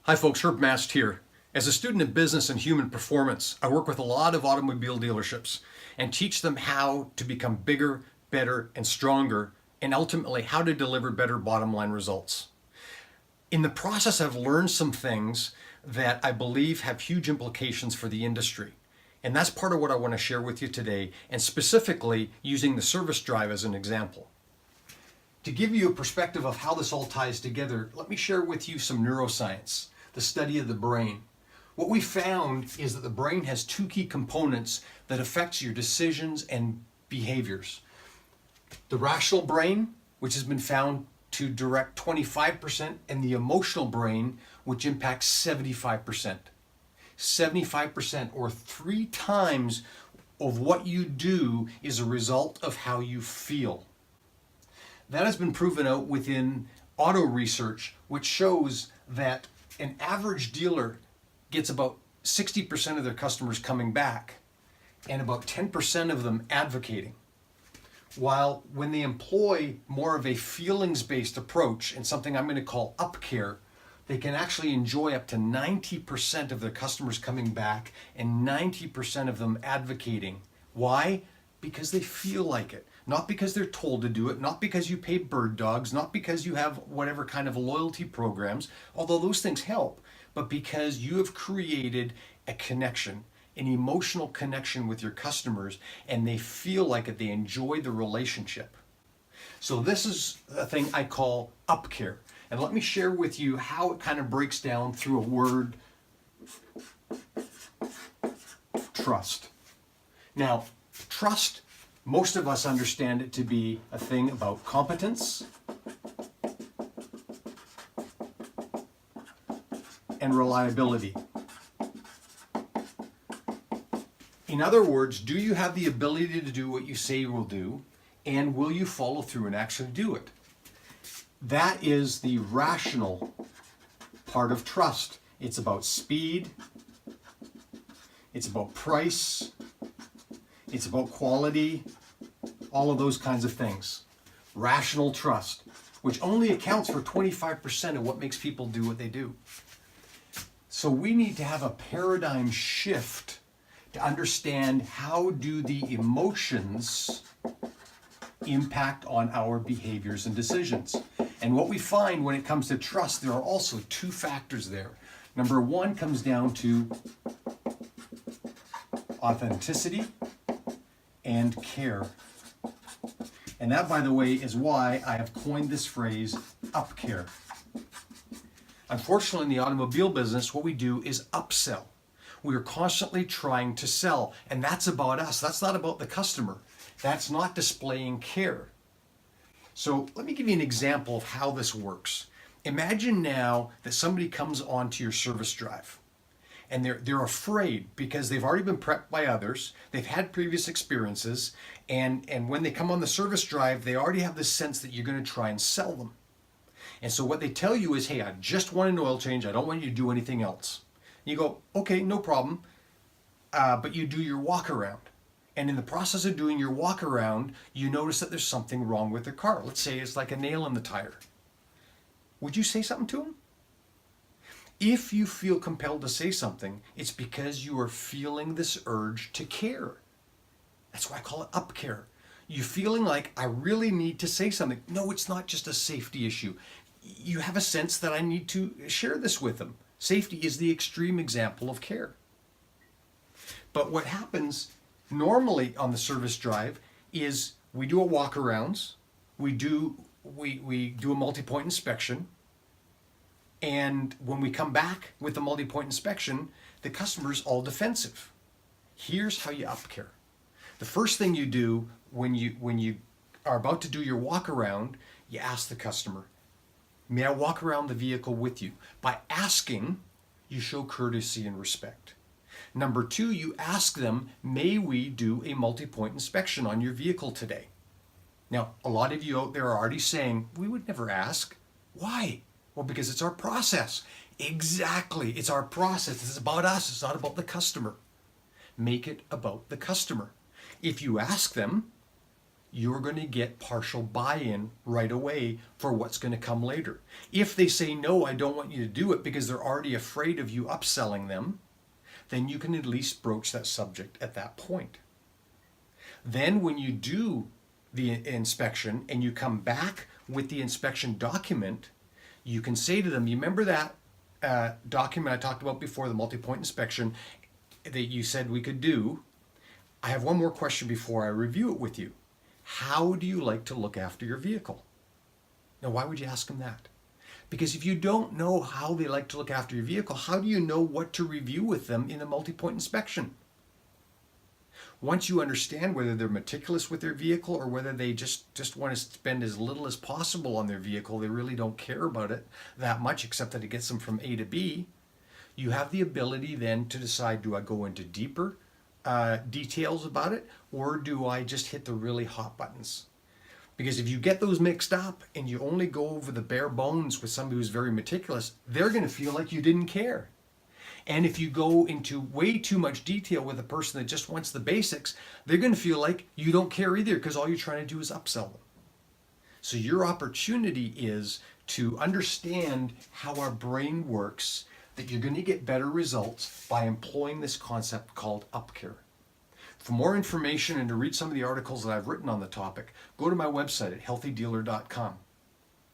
Hi folks, Herb Mast here. As a student of business and human performance, I work with a lot of automobile dealerships and teach them how to become bigger, better, and stronger, and ultimately how to deliver better bottom line results. In the process, I've learned some things that I believe have huge implications for the industry. And that's part of what I want to share with you today, and specifically using the service drive as an example. To give you a perspective of how this all ties together, let me share with you some neuroscience, the study of the brain. What we found is that the brain has two key components that affects your decisions and behaviors. The rational brain, which has been found to direct 25%, and the emotional brain, which impacts 75%. 75%, or 3 times of what you do, is a result of how you feel. That has been proven out within auto research, which shows that an average dealer gets about 60% of their customers coming back and about 10% of them advocating. While when they employ more of a feelings-based approach and something I'm going to call UpCare, they can actually enjoy up to 90% of their customers coming back and 90% of them advocating. Why? Because they feel like it. Not because they're told to do it, not because you pay bird dogs, not because you have whatever kind of loyalty programs, although those things help, but because you have created a connection, an emotional connection with your customers, and they feel like it, they enjoy the relationship. So this is a thing I call UpCare. And let me share with you how it kind of breaks down through a word: trust. Now, trust, most of us understand it to be a thing about competence and reliability. In other words, do you have the ability to do what you say you will do, and will you follow through and actually do it? That is the rational part of trust. It's about speed, it's about price, it's about quality, all of those kinds of things. Rational trust, which only accounts for 25% of what makes people do what they do. So we need to have a paradigm shift to understand how do the emotions impact on our behaviors and decisions. And what we find when it comes to trust, there are also 2 factors there. Number 1 comes down to authenticity and care. And that, by the way, is why I have coined this phrase, UpCare. Unfortunately, in the automobile business, what we do is upsell. We are constantly trying to sell, and that's about us. That's not about the customer. That's not displaying care. So let me give you an example of how this works. Imagine now that somebody comes onto your service drive, and they're afraid because they've already been prepped by others, they've had previous experiences, and when they come on the service drive, they already have this sense that you're going to try and sell them. And so what they tell you is, hey, I just want an oil change, I don't want you to do anything else. You go, okay, no problem, but you do your walk around. And in the process of doing your walk around, you notice that there's something wrong with the car. Let's say it's like a nail in the tire. Would you say something to them? If you feel compelled to say something, it's because you are feeling this urge to care. That's why I call it UpCare. You're feeling like, I really need to say something. No, it's not just a safety issue. You have a sense that I need to share this with them. Safety is the extreme example of care. But what happens normally on the service drive is we do a walk-arounds, we do a multi-point inspection, and when we come back with the multi-point inspection, the customer's all defensive. Here's how you UpCare. The first thing you do when you are about to do your walk-around, you ask the customer, may I walk around the vehicle with you? By asking, you show courtesy and respect. Number 2, you ask them, may we do a multi-point inspection on your vehicle today? Now, a lot of you out there are already saying, we would never ask. Why? Well, because it's our process. Exactly, it's our process. It's about us, it's not about the customer. Make it about the customer. If you ask them, you're going to get partial buy-in right away for what's going to come later. If they say, no, I don't want you to do it because they're already afraid of you upselling them, then you can at least broach that subject at that point. Then when you do the inspection and you come back with the inspection document, you can say to them, you remember that document I talked about before, the multi-point inspection that you said we could do? I have one more question before I review it with you. How do you like to look after your vehicle? Now, why would you ask them that? Because if you don't know how they like to look after your vehicle, how do you know what to review with them in a multi-point inspection? Once you understand whether they're meticulous with their vehicle or whether they just want to spend as little as possible on their vehicle, they really don't care about it that much except that it gets them from A to B, you have the ability then to decide, do I go into deeper details about it, or do I just hit the really hot buttons? Because if you get those mixed up and you only go over the bare bones with somebody who's very meticulous, they're going to feel like you didn't care. And if you go into way too much detail with a person that just wants the basics, they're going to feel like you don't care either because all you're trying to do is upsell them. So your opportunity is to understand how our brain works, that you're going to get better results by employing this concept called UpCare. For more information and to read some of the articles that I've written on the topic, go to my website at healthydealer.com.